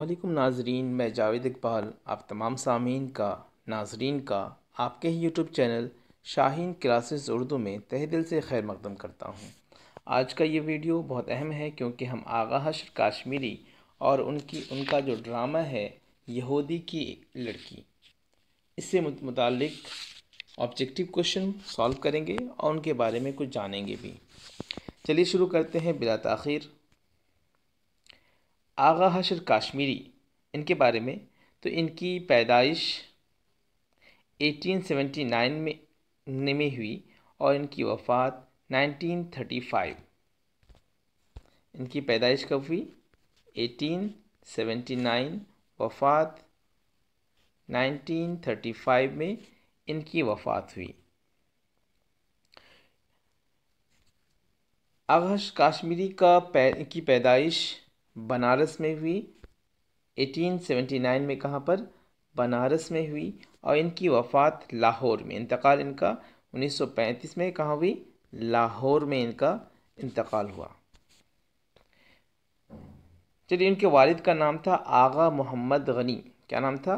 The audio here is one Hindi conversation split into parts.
वालेकुम नाजरीन, मैं जावेद इकबाल आप तमाम सामीन का नाजरीन का आपके ही YouTube channel Shaheen classes Urdu में तहे दिल से खैर मकदम करता हूँ। आज का ये वीडियो बहुत अहम है क्योंकि हम आगा हशर काश्मीरी और उनका जो ड्रामा है यहूदी की लड़की, इससे मुतालिक ऑब्जेक्टिव क्वेश्चन सॉल्व करेंगे और उनके बारे में कुछ जानेंगे भी। चलिए शुरू करते हैं बिला ताख़ीर। आगा हशर काश्मीरी, इनके बारे में तो इनकी पैदाइश 1879 में हुई और इनकी वफ़ात 1935। इनकी पैदाइश कब हुई? 1879, वफ़ात 1935 में इनकी वफ़ात हुई। आगा हशर काश्मीरी की पैदाइश बनारस में हुई 1879 में। कहाँ पर? बनारस में हुई। और इनकी वफ़ात लाहौर में, इंतकाल इनका 1935 में कहाँ हुई? लाहौर में इनका इंतकाल हुआ। चलिए, इनके वालिद का नाम था आगा मोहम्मद गनी। क्या नाम था?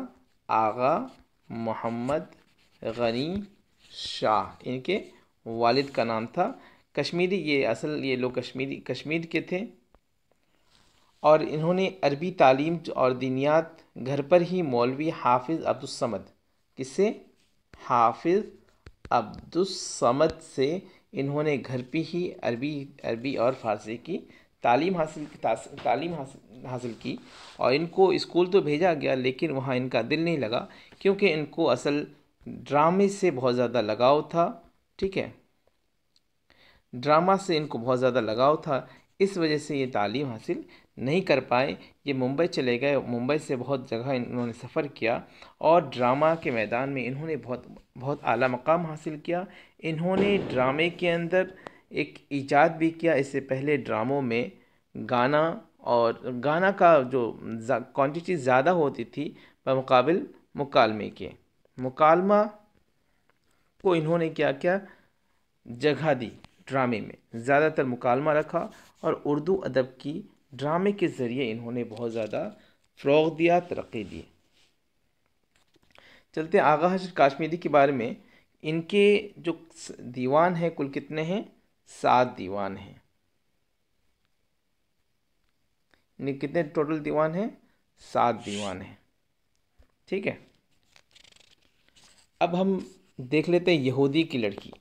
आगा मोहम्मद गनी शाह इनके वालिद का नाम था। कश्मीरी, ये लोग कश्मीर के थे और इन्होंने अरबी तालीम और दीनियात घर पर ही मौलवी हाफिज़ अब्दुस्समद, किससे? हाफिज़ अब्दुस्समद से इन्होंने घर पे ही अरबी और फ़ारसी की तालीम हासिल की। और इनको स्कूल तो भेजा गया लेकिन वहाँ इनका दिल नहीं लगा क्योंकि इनको असल ड्रामे से बहुत ज़्यादा लगाव था। ठीक है, ड्रामा से इनको बहुत ज़्यादा लगाव था, इस वजह से ये तालीम हासिल नहीं कर पाए। ये मुंबई चले गए। मुंबई से बहुत जगह इन्होंने सफ़र किया और ड्रामा के मैदान में इन्होंने बहुत आला मकाम हासिल किया। इन्होंने ड्रामे के अंदर एक ईजाद भी किया। इससे पहले ड्रामों में गाना का जो क्वांटिटी ज़्यादा होती थी बमुकाबिल मुकालमे के, मुकालमा को इन्होंने क्या क्या जगह दी। ड्रामे में ज़्यादातर मुकालमा रखा और उर्दू अदब की ड्रामे के ज़रिए इन्होंने बहुत ज़्यादा फ़रोग़ दिया, तरक्की दी। चलते हैं आगा हशर काश्मीरी के बारे में। इनके जो दीवान हैं कुल कितने हैं? 7 दीवान हैं। इनके कितने टोटल दीवान हैं? 7 दीवान हैं। ठीक है, अब हम देख लेते हैं यहूदी की लड़की।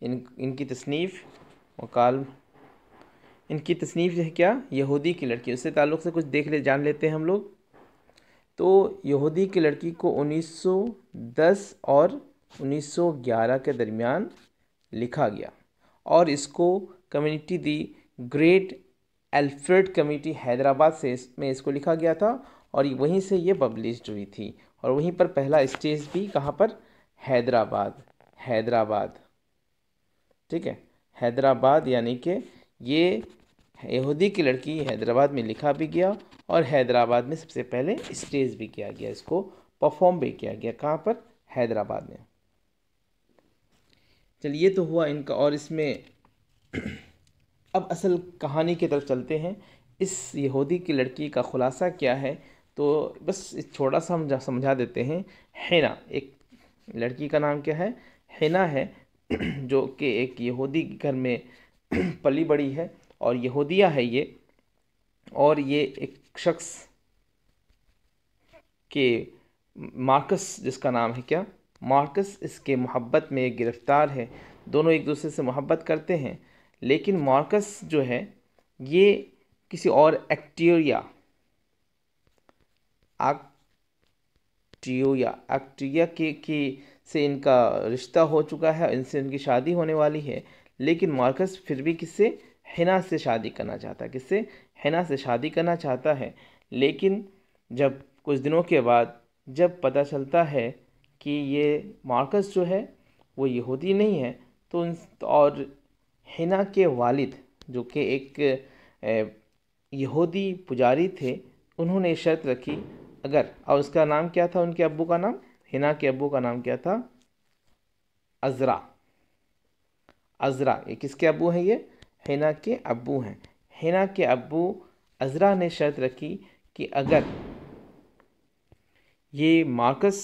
इनकी तसनीफ़ वकाल इनकी तसनीफ़ है क्या? यहूदी की लड़की। उससे ताल्लुक़ से कुछ जान लेते हैं हम लोग। तो यहूदी की लड़की को 1910 और 1911 के दरमियान लिखा गया और इसको community the great Alfred community Hyderabad में इसको लिखा गया था और वहीं से ये पब्लिश्ड हुई थी। और वहीं पर पहला स्टेज भी कहाँ पर? हैदराबाद। ठीक है, हैदराबाद, यानी कि ये यहूदी की लड़की हैदराबाद में लिखा भी गया और हैदराबाद में सबसे पहले स्टेज भी किया गया, इसको परफॉर्म भी किया गया। कहाँ पर? हैदराबाद में। चलिए, तो हुआ इनका। और इसमें अब असल कहानी की तरफ चलते हैं। इस यहूदी की लड़की का खुलासा क्या है, तो बस थोड़ा सा हम समझा देते हैं। हिना, एक लड़की का नाम क्या है? हिना है, जो कि एक यहूदी घर में पली बड़ी है और यहूदिया है ये। और ये एक शख्स के मार्कस, जिसका नाम है क्या? मार्कस, इसके मोहब्बत में गिरफ़्तार है। दोनों एक दूसरे से मोहब्बत करते हैं लेकिन मार्कस जो है ये किसी और एक्टिया के से इनका रिश्ता हो चुका है, इनसे इनकी शादी होने वाली है। लेकिन मार्कस फिर भी किससे? हिना से शादी करना चाहता है। किससे? हिना से शादी करना चाहता है। लेकिन जब कुछ दिनों के बाद जब पता चलता है कि ये मार्कस जो है वो यहूदी नहीं है, और हिना के वालिद जो कि एक यहूदी पुजारी थे, उन्होंने शर्त रखी अगर, और उसका नाम क्या था? उनके अब्बू का नाम, हिना के अब्बू का नाम क्या था? अज़रा। ये किसके अब्बू हैं? ये हिना के अब्बू हैं। हिना के अब्बू अज़रा ने शर्त रखी कि अगर ये मार्कस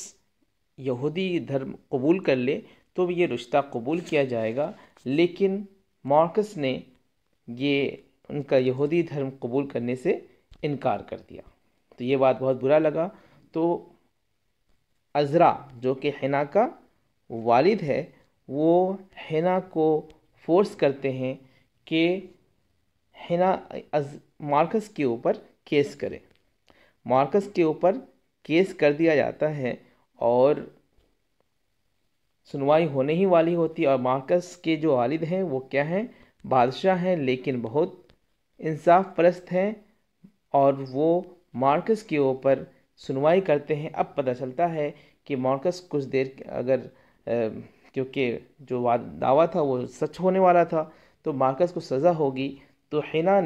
यहूदी धर्म कबूल कर ले तो ये रिश्ता कबूल किया जाएगा, लेकिन मार्कस ने ये उनका यहूदी धर्म कबूल करने से इनकार कर दिया। तो ये बात बहुत बुरा लगा। तो अज़रा जो कि हिना का वालिद है, वो हिना को फोर्स करते हैं कि हिना मार्कस के ऊपर केस करे। मार्कस के ऊपर केस कर दिया जाता है और सुनवाई होने ही वाली होती है। और मार्कस के जो वालिद हैं वो क्या हैं, बादशाह हैं, लेकिन बहुत इंसाफ परस्त हैं, और वो मार्कस के ऊपर सुनवाई करते हैं। अब पता चलता है कि मार्कस कुछ देर अगर क्योंकि जो दावा था वो सच होने वाला था, तो मार्कस को सज़ा होगी। तो हिना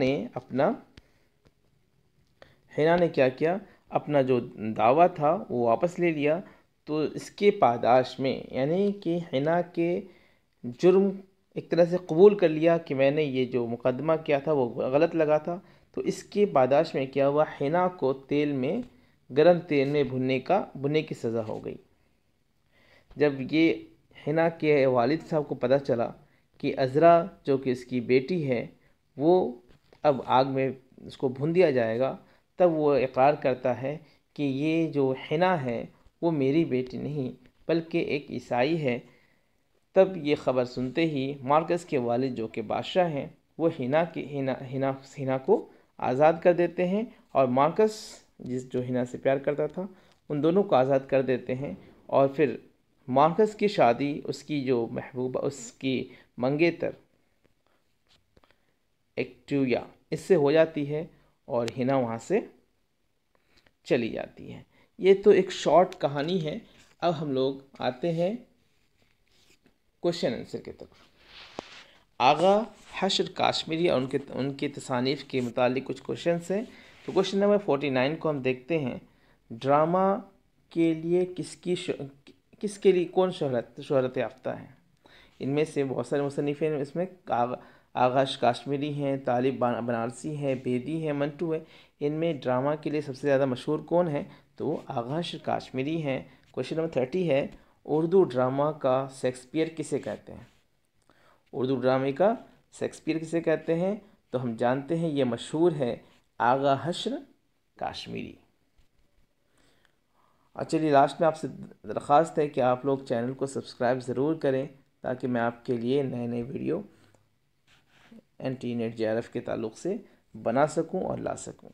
ने क्या किया, अपना जो दावा था वो वापस ले लिया। तो इसके पादाश में, यानी कि हिना के जुर्म एक तरह से कबूल कर लिया कि मैंने ये जो मुकदमा किया था वो गलत लगा था। तो इसके पादाश में क्या हुआ, हिना को गर्म तेल में भुनने की सज़ा हो गई। जब ये हिना के वालिद साहब को पता चला कि अज़रा जो कि इसकी बेटी है वो अब आग में उसको भून दिया जाएगा, तब वो इकरार करता है कि ये जो हिना है वो मेरी बेटी नहीं बल्कि एक ईसाई है। तब ये ख़बर सुनते ही मार्कस के वालिद जो कि बादशाह हैं, वो हिना को आज़ाद कर देते हैं, और मार्कस जो हिना से प्यार करता था उन दोनों को आज़ाद कर देते हैं। और फिर मार्कस की शादी उसकी जो महबूबा, उसकी मंगेतर एक्टिविया, इससे हो जाती है और हिना वहाँ से चली जाती है। ये तो एक शॉर्ट कहानी है। अब हम लोग आते हैं क्वेश्चन आंसर की तरफ। आगा हशर काश्मीरी और उनके तसानीफ़ के मुतालिक कुछ क्वेश्चन हैं। तो क्वेश्चन नंबर 49 को हम देखते हैं। ड्रामा के लिए किसके लिए कौन शोहरत याफ्ता है? इनमें से बहुत सारे मुसन्निफ़ हैं। इसमें आगाश काश्मीरी हैं, तालिब बनारसी है, बेदी है, मंटू है। इनमें ड्रामा के लिए सबसे ज़्यादा मशहूर कौन है? तो वो आगाश काश्मीरी हैं। क्वेश्चन नंबर 30 है, उर्दू ड्रामा का शेक्सपियर किसे कहते हैं? उर्दू ड्रामे का शेक्सपियर किसे कहते हैं? तो हम जानते हैं ये मशहूर है आगा हश्र काश्मीरी। और चलिए लास्ट में आपसे दरख्वास्त है कि आप लोग चैनल को सब्सक्राइब ज़रूर करें, ताकि मैं आपके लिए नए नए वीडियो NT-NET JRF के ताल्लुक़ से बना सकूं और ला सकूं।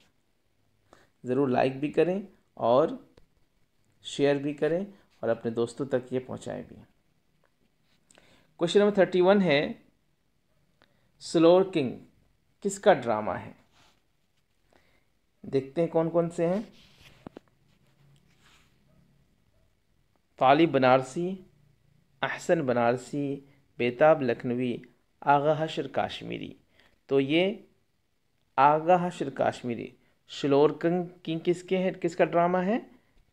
ज़रूर लाइक भी करें और शेयर भी करें और अपने दोस्तों तक ये पहुंचाएं भी। क्वेश्चन नंबर 31 है, स्लोर किंग किसका ड्रामा है? देखते हैं कौन कौन से हैं। तालिब बनारसी, अहसन बनारसी, बेताब लखनवी, आगा हशर काश्मीरी। तो ये आगा हशर काश्मीरी स्लोर किंग किसका ड्रामा है?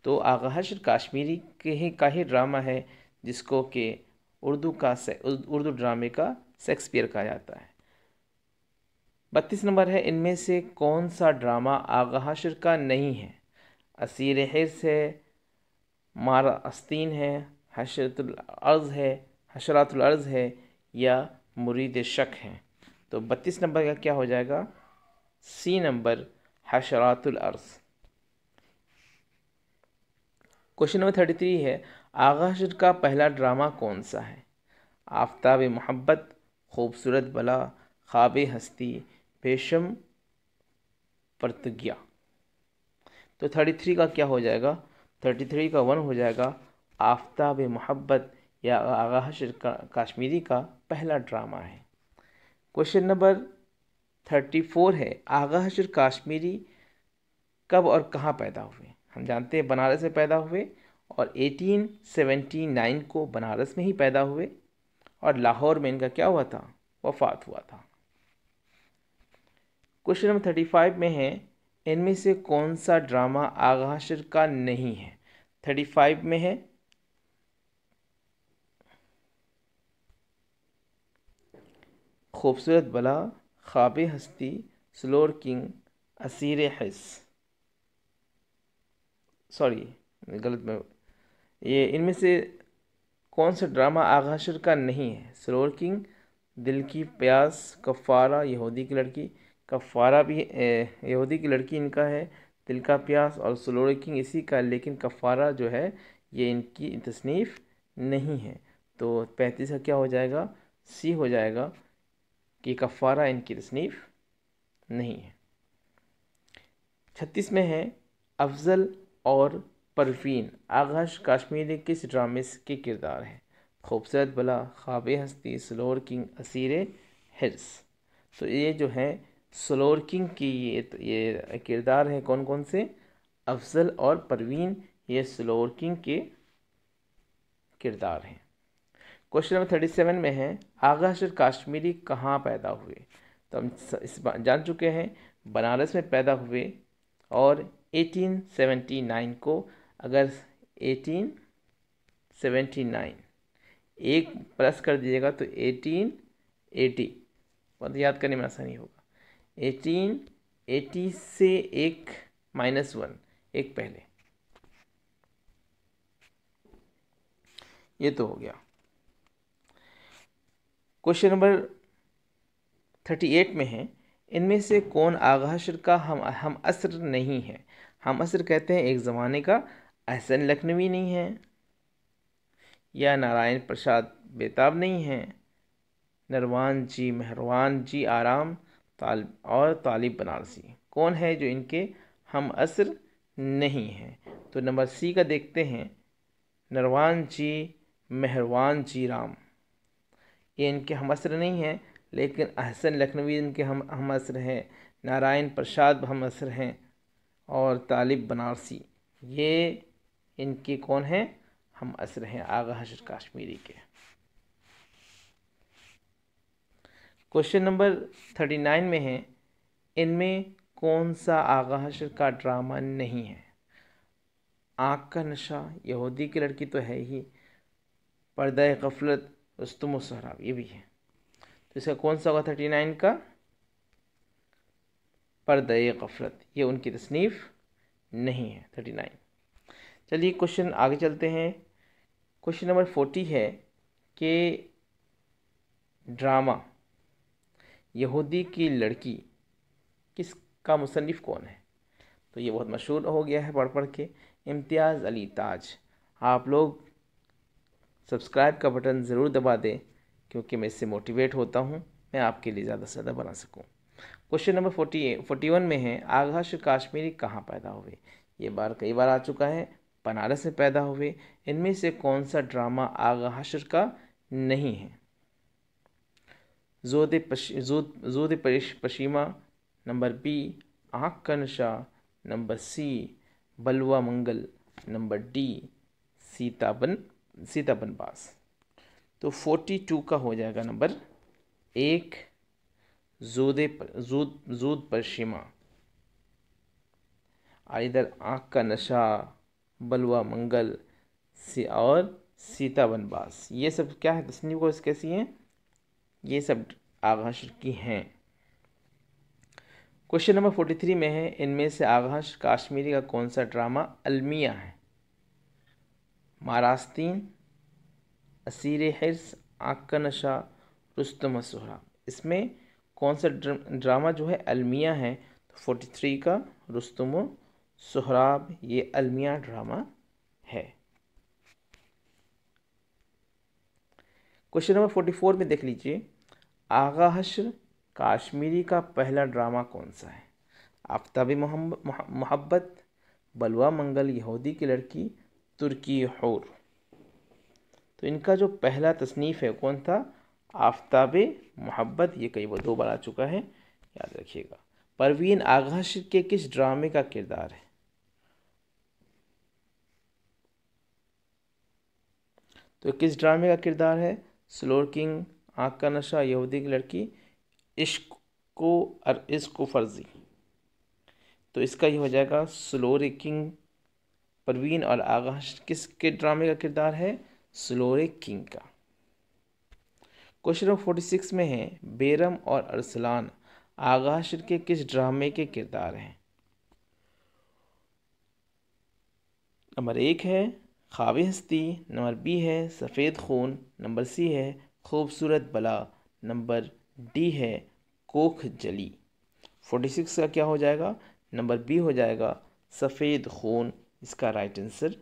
तो आगा हशर काश्मीरी का ही ड्रामा है, जिसको कि उर्दू ड्रामे का शेक्सपियर कहा जाता है। 32 नंबर है, इनमें से कौन सा ड्रामा आगा हशर का नहीं है? असीर हिर्स है, मारा अस्तीन है, हशरातुल अर्ज़ है या मुरीद शक है? तो 32 नंबर का क्या हो जाएगा? सी नंबर, हशरातुल अर्ज़। क्वेश्चन नंबर 33 है, आगा हशर का पहला ड्रामा कौन सा है? आफताब मोहब्बत, खूबसूरत बला, ख्वाब हस्ती, पेशम प्रतिज्ञा। तो 33 का क्या हो जाएगा? 33 का 1 हो जाएगा, आफताब मोहब्बत या आगा हशर काश्मीरी का पहला ड्रामा है। क्वेश्चन नंबर 34 है, आगा हशर काश्मीरी कब और कहाँ पैदा हुए? हम जानते हैं बनारस में पैदा हुए और 1879 को बनारस में ही पैदा हुए, और लाहौर में इनका क्या हुआ था? वफात हुआ था। क्वेश्चन नंबर 35 में है, इनमें से कौन सा ड्रामा आगा हशर का नहीं है? 35 में है खूबसूरत बला, ख्वाब हस्ती, स्लोर किंग, असीर हिस। सॉरी गलत में, ये इनमें से कौन सा ड्रामा आगा हशर का नहीं है? सलोर किंग, दिल की प्यास, कफ़ारा, यहूदी की लड़की। कफ़ारा भी यहूदी की लड़की इनका है, दिल का प्यास और सलोर किंग इसी का, लेकिन कफ़ारा जो है ये इनकी तसनीफ़ नहीं है। तो 35 का क्या हो जाएगा? सी हो जाएगा कि कफ़ारा इनकी तसनीफ़ नहीं है। 36 में है, अफजल और परवीन आगाश काश्मीरी किस ड्रामे के किरदार हैं? खूबसूरत बला, ख्वाब हस्ती, सलोर किंग, असीर हिर्स। तो ये जो है सलोर किंग की ये किरदार हैं कौन कौन से? अफजल और परवीन, ये सलोर किंग के किरदार हैं। क्वेश्चन नंबर 37 में है, आगा हशर काश्मीरी कहाँ पैदा हुए? तो हम इस बार जान चुके हैं, बनारस में पैदा हुए और 1879 को, अगर 1879 एक प्लस कर दीजिएगा तो 1880, बहुत याद करने में आसानी होगा। 1880 से एक -1, एक पहले, ये तो हो गया। क्वेश्चन नंबर 38 में है, इनमें से कौन आगा हशर का हम असर नहीं है? हम असर कहते हैं एक ज़माने का, एहसन लखनवी नहीं है, या नारायण प्रसाद बेताब नहीं है, नरवान जी मेहरवान जी आराम और तालिब बनारसी। कौन है जो इनके हम असर नहीं है? तो नंबर सी का देखते हैं, नरवान जी मेहरवान जी राम, ये इनके हम असर नहीं हैं, लेकिन अहसन लखनवी इनके हम असर हैं, नारायण प्रसाद हम असर हैं और तालिब बनारसी ये इनके कौन हैं? हम असर हैं आगा हशर काश्मीरी के। क्वेश्चन नंबर 39 में है, इनमें कौन सा आगा हशर का ड्रामा नहीं है? आँख का नशा, यहूदी की लड़की तो है ही, पर्दा गफलत, रुस्तुम सहराब ये भी है। तो इसका कौन सा होगा 39 का? पर्दा गफलत, ये उनकी तसनीफ़ नहीं है 39। चलिए क्वेश्चन आगे चलते हैं। क्वेश्चन नंबर 40 है कि ड्रामा यहूदी की लड़की किसका मुसन्निफ़ कौन है? तो ये बहुत मशहूर हो गया है पढ़ पढ़ के, इम्तियाज़ अली ताज। आप लोग सब्सक्राइब का बटन ज़रूर दबा दें, क्योंकि मैं इससे मोटिवेट होता हूँ, मैं आपके लिए ज़्यादा से ज़्यादा बना सकूँ। क्वेश्चन नंबर 41 में है, आगा हशर काश्मीरी कहाँ पैदा हुए? ये कई बार आ चुका है, बनारस में पैदा हुए। इनमें से कौन सा ड्रामा आगा हशर का नहीं है? ज़ूद पशीमा, नंबर बी आँख का नशा, नंबर सी बलवा मंगल, नंबर डी सीताबन बास। तो 42 का हो जाएगा नंबर 1 ज़ूद पशीमा, और इधर आँख का नशा, बलवा मंगल और सीताबन बास, ये सब क्या है? तस्नीफ को कैसी हैं? ये सब आगा हशर की हैं। क्वेश्चन नंबर 43 में है, इनमें से आगा हशर काश्मीरी का कौन सा ड्रामा अलमिया है? मारास्तीन, असीर हिर्स, आँख का नशा, रुस्तम सोहराब। इसमें कौन सा ड्रामा जो है अलमिया है? तो 43 का रुस्तम सोहराब, ये अलमिया ड्रामा है। क्वेश्चन नंबर 44 में देख लीजिए, आगा हशर काश्मीरी का पहला ड्रामा कौन सा है? आफ्ताबी मोहब्बत, बलवा मंगल, यहूदी की लड़की, तुर्की हूर। तो इनका जो पहला तसनीफ़ है कौन था? आफ्ताबे मोहब्बत, ये कई बार 2 बार आ चुका है, याद रखिएगा। परवीन आगा हशर के किस ड्रामे का किरदार है? तो किस ड्रामे का किरदार है? स्लोर किंग, आँख का नशा, यहूदी की लड़की, इश्क फर्जी। तो इसका ये हो जाएगा स्लोर किंग। परवीन और आगा हशर किसके ड्रामे का किरदार है? स्लोर किंग का। क्वेश्चन नंबर 46 में है, बेरम और अरसलान आगा हशर के किस ड्रामे के किरदार हैं? नंबर 1 है ख्वाब हस्ती, नंबर बी है सफ़ेद खून, नंबर सी है खूबसूरत बला, नंबर डी है कोख जली। 46 का क्या हो जाएगा? नंबर बी हो जाएगा सफ़ेद खून, इसका राइट आंसर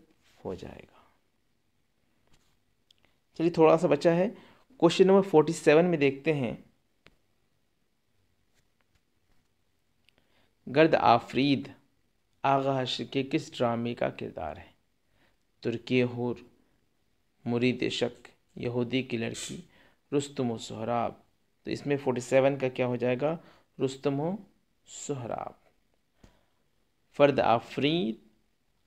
हो जाएगा। चलिए थोड़ा सा बचा है, क्वेश्चन नंबर 47 में देखते हैं। गर्द आफरीद आगा हश्र के किस ड्रामे का किरदार है? तुर्की हूर, मुरीद शक, यहूदी की लड़की, रुस्तम व सोहराब। तो इसमें 47 का क्या हो जाएगा? रुस्तम व सोहराब। फ़र्द आफरीद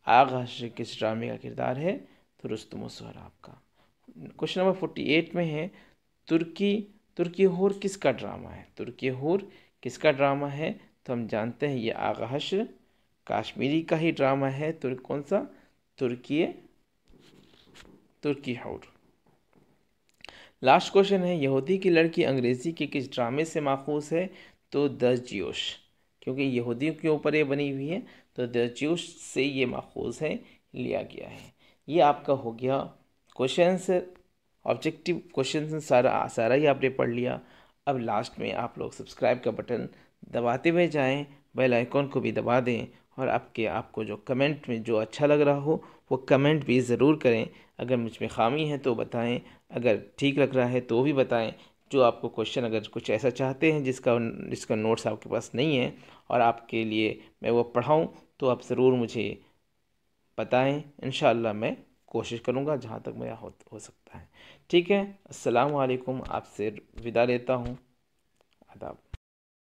आगा हश्र किस ड्रामे का किरदार है? तो रुस्तम व सोहराब का। क्वेश्चन नंबर 48 में है तुर्की तुर्की हूर किसका ड्रामा है? तुर्की हूर किसका ड्रामा है? तो हम जानते हैं ये आगा हश्र कश्मीरी का ही ड्रामा है। कौन सा? तुर्की हूर। लास्ट क्वेश्चन है यहूदी की लड़की अंग्रेज़ी के किस ड्रामे से माखूज है? तो द ज्यूश, क्योंकि यहूदियों के ऊपर ये बनी हुई है तो द ज्यूश से ये माखूज है, लिया गया है। ये आपका हो गया क्वेश्चंस, ऑब्जेक्टिव क्वेश्चन सारा ही आपने पढ़ लिया। अब लास्ट में आप लोग सब्सक्राइब का बटन दबाते हुए जाएं, बेल आइकॉन को भी दबा दें, और आपको जो कमेंट में जो अच्छा लग रहा हो वो कमेंट भी ज़रूर करें। अगर मुझ में खामी है तो बताएं, अगर ठीक लग रहा है तो भी बताएं। जो आपको क्वेश्चन अगर कुछ ऐसा चाहते हैं जिसका नोट्स आपके पास नहीं है और आपके लिए मैं वो पढ़ाऊँ, तो आप ज़रूर मुझे बताएं। इंशाअल्लाह मैं कोशिश करूँगा जहाँ तक मेरा हो सकता है। ठीक है, अस्सलाम वालेकुम, आपसे विदा लेता हूँ। आदाब।